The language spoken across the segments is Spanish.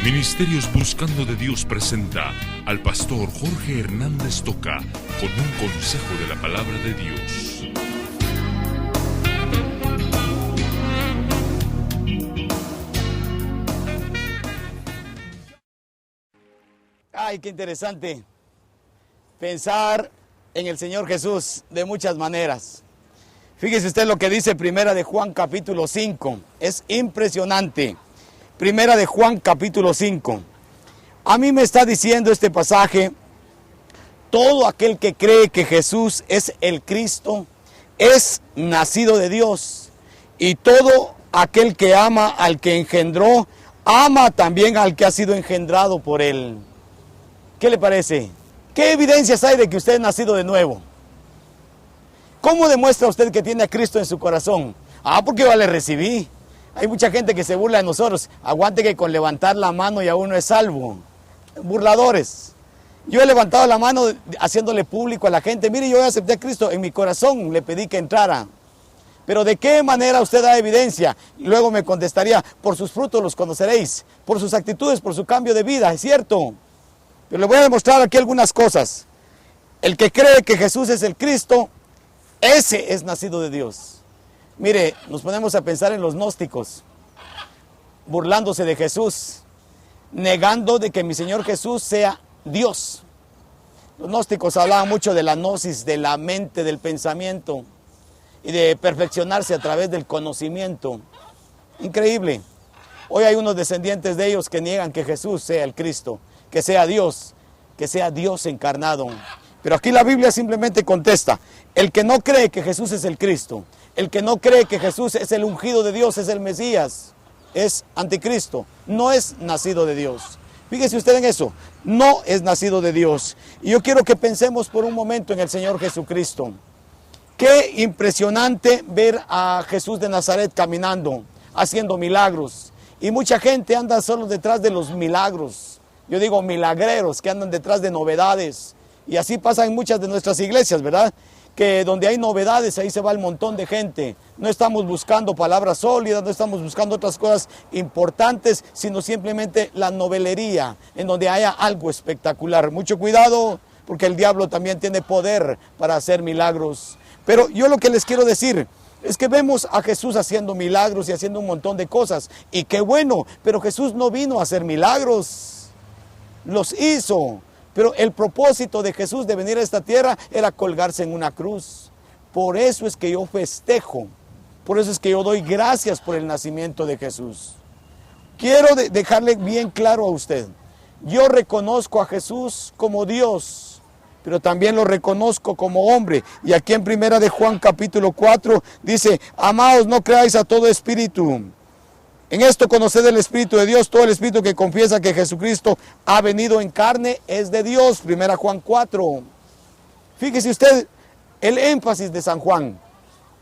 Ministerios Buscando de Dios presenta al pastor Jorge Hernández Toca con un consejo de la palabra de Dios. Ay, qué interesante pensar en el Señor Jesús de muchas maneras. Fíjese usted lo que dice Primera de Juan capítulo 5. Es impresionante. Primera de Juan capítulo 5. A mí me está diciendo este pasaje, todo aquel que cree que Jesús es el Cristo es nacido de Dios. Y todo aquel que ama al que engendró, ama también al que ha sido engendrado por él. ¿Qué le parece? ¿Qué evidencias hay de que usted es nacido de nuevo? ¿Cómo demuestra usted que tiene a Cristo en su corazón? Porque yo le recibí. Hay mucha gente que se burla de nosotros. Aguante que con levantar la mano ya uno es salvo. Burladores. Yo he levantado la mano haciéndole público a la gente. Mire, yo acepté a Cristo en mi corazón, le pedí que entrara. Pero ¿de qué manera usted da evidencia? Y luego me contestaría, por sus frutos los conoceréis, por sus actitudes, por su cambio de vida, es cierto. Pero le voy a demostrar aquí algunas cosas. El que cree que Jesús es el Cristo, ese es nacido de Dios. Mire, nos ponemos a pensar en los gnósticos, burlándose de Jesús, negando de que mi Señor Jesús sea Dios. Los gnósticos hablaban mucho de la gnosis, de la mente, del pensamiento, y de perfeccionarse a través del conocimiento. Increíble. Hoy hay unos descendientes de ellos que niegan que Jesús sea el Cristo, que sea Dios encarnado. Pero aquí la Biblia simplemente contesta, el que no cree que Jesús es el Cristo, el que no cree que Jesús es el ungido de Dios, es el Mesías, es anticristo, no es nacido de Dios. Fíjese usted en eso, no es nacido de Dios. Y yo quiero que pensemos por un momento en el Señor Jesucristo. Qué impresionante ver a Jesús de Nazaret caminando, haciendo milagros. Y mucha gente anda solo detrás de los milagros. Yo digo milagreros que andan detrás de novedades. Y así pasa en muchas de nuestras iglesias, ¿verdad? Que donde hay novedades, ahí se va el montón de gente. No estamos buscando palabras sólidas, no estamos buscando otras cosas importantes, sino simplemente la novelería, en donde haya algo espectacular. Mucho cuidado, porque el diablo también tiene poder para hacer milagros. Pero yo lo que les quiero decir es que vemos a Jesús haciendo milagros y haciendo un montón de cosas. Y qué bueno, pero Jesús no vino a hacer milagros, los hizo. Pero el propósito de Jesús de venir a esta tierra era colgarse en una cruz. Por eso es que yo festejo, por eso es que yo doy gracias por el nacimiento de Jesús. Quiero dejarle bien claro a usted, yo reconozco a Jesús como Dios, pero también lo reconozco como hombre. Y aquí en Primera de Juan capítulo 4 dice, amados, no creáis a todo espíritu. En esto conoced el Espíritu de Dios, todo el Espíritu que confiesa que Jesucristo ha venido en carne es de Dios. Primera Juan 4. Fíjese usted el énfasis de San Juan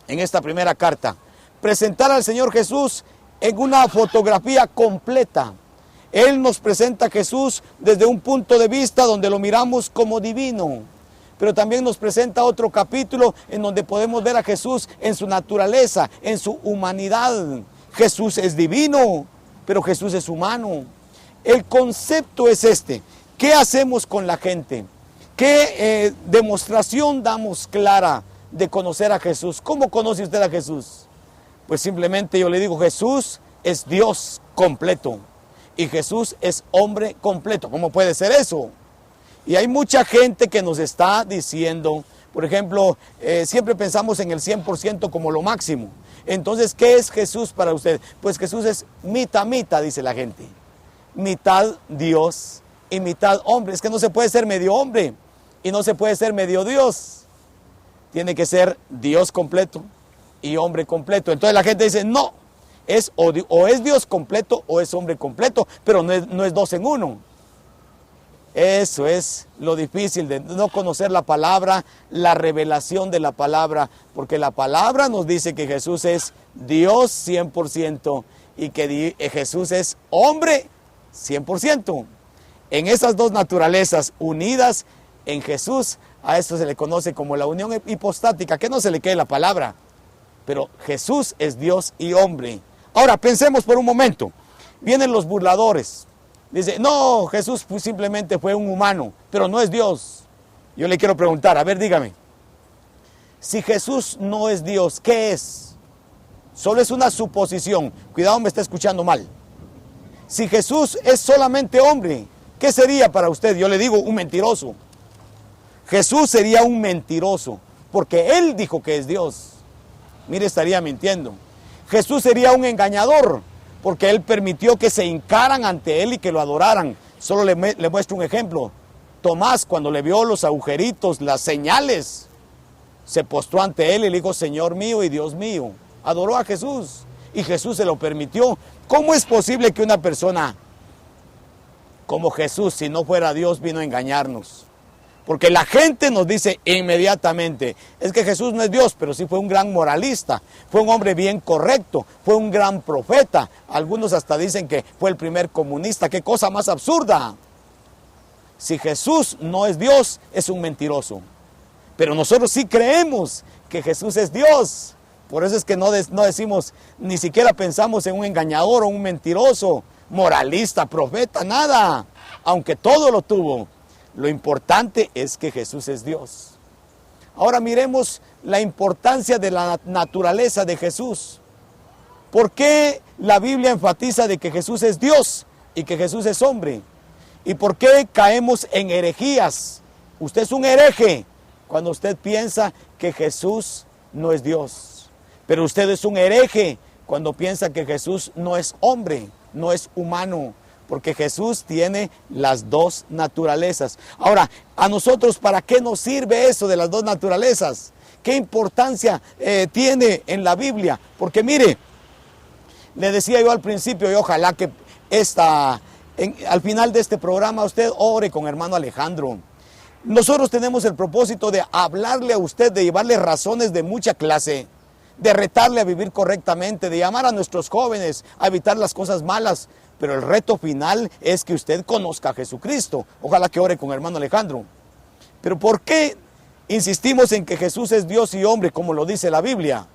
en esta primera carta. Presentar al Señor Jesús en una fotografía completa. Él nos presenta a Jesús desde un punto de vista donde lo miramos como divino. Pero también nos presenta otro capítulo en donde podemos ver a Jesús en su naturaleza, en su humanidad. Jesús es divino, pero Jesús es humano. El concepto es este. ¿Qué hacemos con la gente? ¿Qué demostración damos clara de conocer a Jesús? ¿Cómo conoce usted a Jesús? Pues simplemente yo le digo, Jesús es Dios completo y Jesús es hombre completo. ¿Cómo puede ser eso? Y hay mucha gente que nos está diciendo, por ejemplo, siempre pensamos en el 100% como lo máximo. Entonces, ¿qué es Jesús para usted? Pues Jesús es mitad, dice la gente. Mitad Dios y mitad hombre. Es que no se puede ser medio hombre y no se puede ser medio Dios. Tiene que ser Dios completo y hombre completo. Entonces la gente dice, no, o es Dios completo o es hombre completo, pero no es dos en uno. Eso es lo difícil de no conocer la palabra, la revelación de la palabra, porque la palabra nos dice que Jesús es Dios 100% y que Jesús es hombre 100%. En esas dos naturalezas unidas en Jesús, a esto se le conoce como la unión hipostática, que no se le quede la palabra, pero Jesús es Dios y hombre. Ahora pensemos por un momento, vienen los burladores. Dice, no, Jesús simplemente fue un humano, pero no es Dios. Yo le quiero preguntar, a ver, dígame. Si Jesús no es Dios, ¿qué es? Solo es una suposición. Cuidado, me está escuchando mal. Si Jesús es solamente hombre, ¿qué sería para usted? Yo le digo, un mentiroso. Jesús sería un mentiroso, porque Él dijo que es Dios. Mire, estaría mintiendo. Jesús sería un engañador, porque Él permitió que se hincaran ante Él y que lo adoraran. Solo le muestro un ejemplo. Tomás, cuando le vio los agujeritos, las señales, se postró ante Él y le dijo, Señor mío y Dios mío. Adoró a Jesús y Jesús se lo permitió. ¿Cómo es posible que una persona como Jesús, si no fuera Dios, vino a engañarnos? Porque la gente nos dice inmediatamente, es que Jesús no es Dios, pero sí fue un gran moralista, fue un hombre bien correcto, fue un gran profeta. Algunos hasta dicen que fue el primer comunista. ¡Qué cosa más absurda! Si Jesús no es Dios, es un mentiroso. Pero nosotros sí creemos que Jesús es Dios. Por eso es que no decimos, ni siquiera pensamos en un engañador o un mentiroso, moralista, profeta, nada. Aunque todo lo tuvo. Lo importante es que Jesús es Dios. Ahora miremos la importancia de la naturaleza de Jesús. ¿Por qué la Biblia enfatiza de que Jesús es Dios y que Jesús es hombre? ¿Y por qué caemos en herejías? Usted es un hereje cuando usted piensa que Jesús no es Dios. Pero usted es un hereje cuando piensa que Jesús no es hombre, no es humano. Porque Jesús tiene las dos naturalezas. Ahora, a nosotros, ¿para qué nos sirve eso de las dos naturalezas? ¿Qué importancia tiene en la Biblia? Porque mire, le decía yo al principio, y ojalá que al final de este programa usted ore con hermano Alejandro. Nosotros tenemos el propósito de hablarle a usted, de llevarle razones de mucha clase, de retarle a vivir correctamente, de llamar a nuestros jóvenes a evitar las cosas malas. Pero el reto final es que usted conozca a Jesucristo. Ojalá que ore con hermano Alejandro. Pero ¿por qué insistimos en que Jesús es Dios y hombre, como lo dice la Biblia?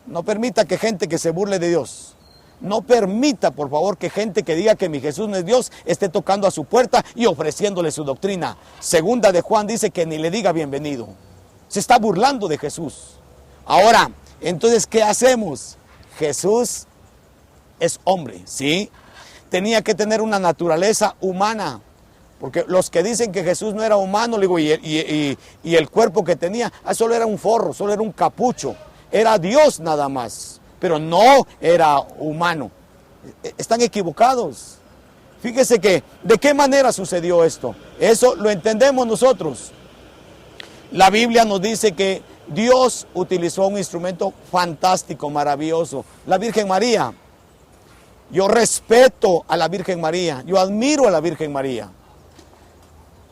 No permita que gente que se burle de Dios, no permita, por favor, que gente que diga que mi Jesús no es Dios esté tocando a su puerta y ofreciéndole su doctrina. Segunda de Juan dice que ni le diga bienvenido. Se está burlando de Jesús. Ahora, entonces, ¿qué hacemos? Jesús es hombre, ¿sí? Tenía que tener una naturaleza humana, porque los que dicen que Jesús no era humano, le digo, y el cuerpo que tenía, solo era un forro, solo era un capucho, era Dios nada más, pero no era humano. Están equivocados. Fíjese que, ¿de qué manera sucedió esto? Eso lo entendemos nosotros. La Biblia nos dice que Dios utilizó un instrumento fantástico, maravilloso, la Virgen María. Yo respeto a la Virgen María, yo admiro a la Virgen María.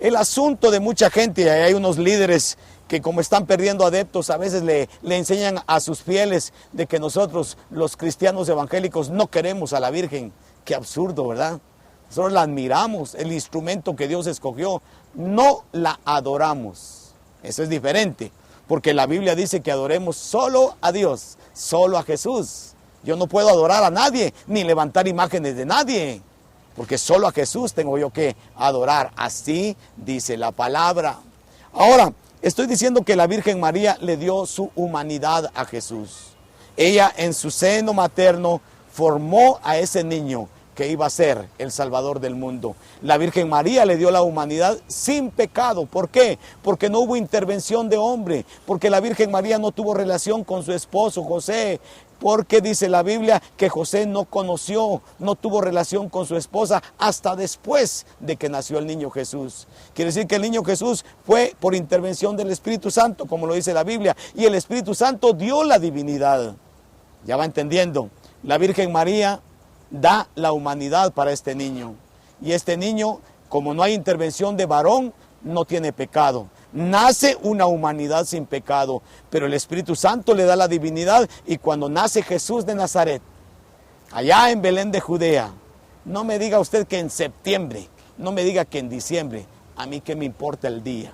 El asunto de mucha gente, hay unos líderes que como están perdiendo adeptos, a veces le enseñan a sus fieles de que nosotros, los cristianos evangélicos, no queremos a la Virgen. Qué absurdo, ¿verdad? Nosotros la admiramos, el instrumento que Dios escogió, no la adoramos. Eso es diferente, porque la Biblia dice que adoremos solo a Dios, solo a Jesús. Yo no puedo adorar a nadie, ni levantar imágenes de nadie, porque solo a Jesús tengo yo que adorar. Así dice la palabra. Ahora, estoy diciendo que la Virgen María le dio su humanidad a Jesús. Ella en su seno materno formó a ese niño que iba a ser el Salvador del mundo. La Virgen María le dio la humanidad sin pecado. ¿Por qué? Porque no hubo intervención de hombre, porque la Virgen María no tuvo relación con su esposo José, porque dice la Biblia que José no tuvo relación con su esposa hasta después de que nació el niño Jesús. Quiere decir que el niño Jesús fue por intervención del Espíritu Santo, como lo dice la Biblia, y el Espíritu Santo dio la divinidad. Ya va entendiendo. La Virgen María da la humanidad para este niño. Y este niño, como no hay intervención de varón, no tiene pecado. Nace una humanidad sin pecado, pero el Espíritu Santo le da la divinidad. Y cuando nace Jesús de Nazaret, allá en Belén de Judea, no me diga usted que en septiembre, no me diga que en diciembre. A mí qué me importa el día.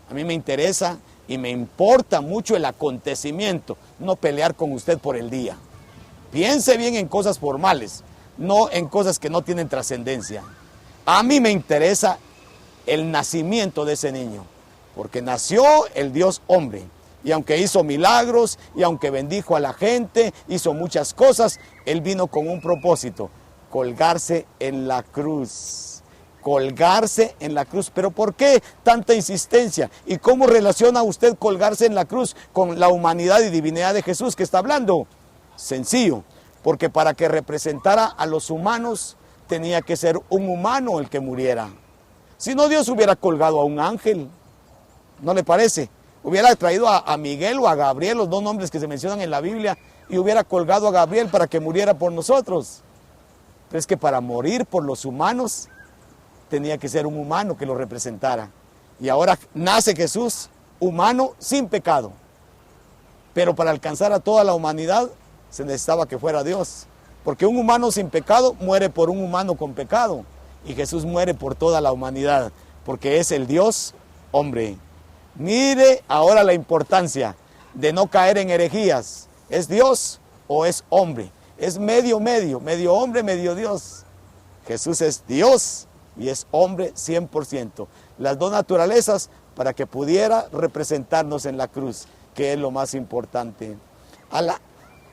A mí me interesa y me importa mucho el acontecimiento, no pelear con usted por el día. Piense bien en cosas formales. no en cosas que no tienen trascendencia. A mí me interesa el nacimiento de ese niño, porque nació el Dios hombre. Y aunque hizo milagros, y aunque bendijo a la gente, hizo muchas cosas, Él vino con un propósito: colgarse en la cruz. Colgarse en la cruz. ¿Pero por qué tanta insistencia? ¿Y cómo relaciona usted colgarse en la cruz con la humanidad y divinidad de Jesús que está hablando? Sencillo, porque para que representara a los humanos, tenía que ser un humano el que muriera. Si no, Dios hubiera colgado a un ángel. ¿No le parece? Hubiera traído a Miguel o a Gabriel, los dos nombres que se mencionan en la Biblia, y hubiera colgado a Gabriel para que muriera por nosotros. Pero es que para morir por los humanos, tenía que ser un humano que lo representara. Y ahora nace Jesús, humano sin pecado. Pero para alcanzar a toda la humanidad, se necesitaba que fuera Dios. Porque un humano sin pecado muere por un humano con pecado. Y Jesús muere por toda la humanidad, porque es el Dios hombre. Mire ahora la importancia de no caer en herejías. ¿Es Dios o es hombre? Es medio hombre, medio Dios. Jesús es Dios y es hombre 100%. Las dos naturalezas para que pudiera representarnos en la cruz, que es lo más importante.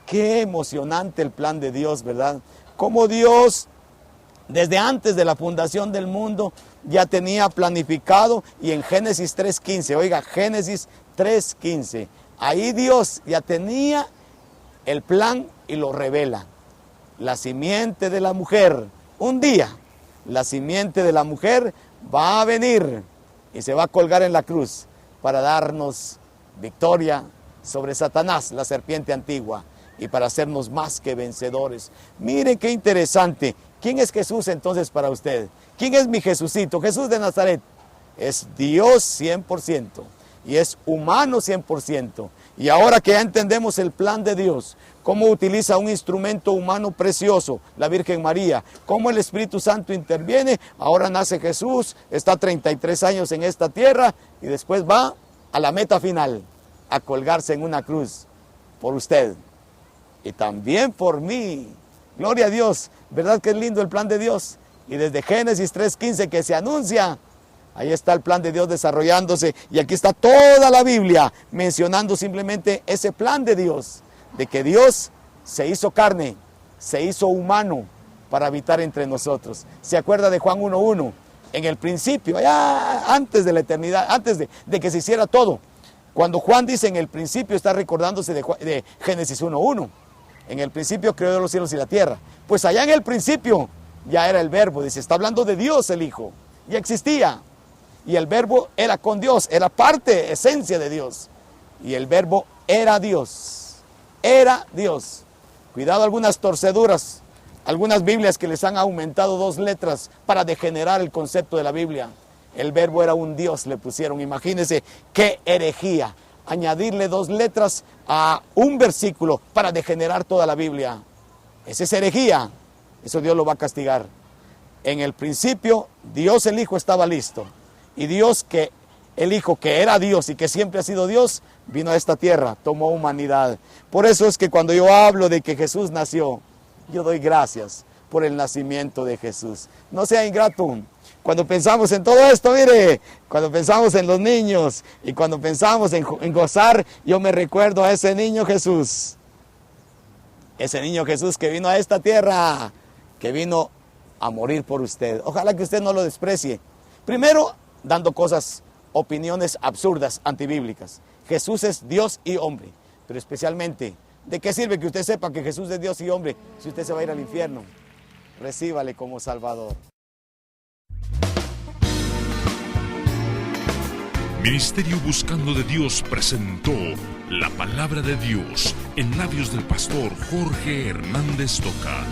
Qué emocionante el plan de Dios, ¿verdad? Cómo Dios, desde antes de la fundación del mundo, ya tenía planificado, y en Génesis 3:15, oiga, Génesis 3:15, ahí Dios ya tenía el plan y lo revela. La simiente de la mujer, un día, la simiente de la mujer va a venir y se va a colgar en la cruz para darnos victoria sobre Satanás, la serpiente antigua, y para hacernos más que vencedores. Miren qué interesante. ¿Quién es Jesús entonces para usted? ¿Quién es mi Jesucito? Jesús de Nazaret es Dios 100% y es humano 100%. Y ahora que ya entendemos el plan de Dios, cómo utiliza un instrumento humano precioso, la Virgen María, cómo el Espíritu Santo interviene, ahora nace Jesús, está 33 años en esta tierra y después va a la meta final, a colgarse en una cruz por usted y también por mí. Gloria a Dios, ¿verdad que es lindo el plan de Dios? Y desde Génesis 3:15 que se anuncia, ahí está el plan de Dios desarrollándose, y aquí está toda la Biblia mencionando simplemente ese plan de Dios, de que Dios se hizo carne, se hizo humano para habitar entre nosotros. ¿Se acuerda de Juan 1:1? En el principio, allá antes de la eternidad, antes de que se hiciera todo. Cuando Juan dice en el principio, está recordándose de Génesis 1:1. En el principio creó Dios los cielos y la tierra. Pues allá en el principio ya era el verbo, dice, está hablando de Dios el Hijo, ya existía. Y el verbo era con Dios, era parte, esencia de Dios. Y el verbo era Dios, era Dios. Cuidado algunas torceduras, algunas Biblias que les han aumentado 2 letras para degenerar el concepto de la Biblia. El verbo era un Dios, le pusieron, imagínense qué herejía. Añadirle 2 letras a un versículo para degenerar toda la Biblia. Esa es herejía. Eso Dios lo va a castigar. En el principio, Dios el Hijo estaba listo. Y Dios, que el Hijo, que era Dios y que siempre ha sido Dios, vino a esta tierra, tomó humanidad. Por eso es que cuando yo hablo de que Jesús nació, yo doy gracias por el nacimiento de Jesús. No sea ingrato. Cuando pensamos en todo esto, mire, cuando pensamos en los niños y cuando pensamos en gozar, yo me recuerdo a ese niño Jesús. Ese niño Jesús que vino a esta tierra, que vino a morir por usted. Ojalá que usted no lo desprecie. Primero, dando opiniones absurdas, antibíblicas. Jesús es Dios y hombre, pero especialmente, ¿de qué sirve que usted sepa que Jesús es Dios y hombre si usted se va a ir al infierno? Recíbale como Salvador. Ministerio Buscando de Dios presentó la palabra de Dios en labios del pastor Jorge Hernández Toca.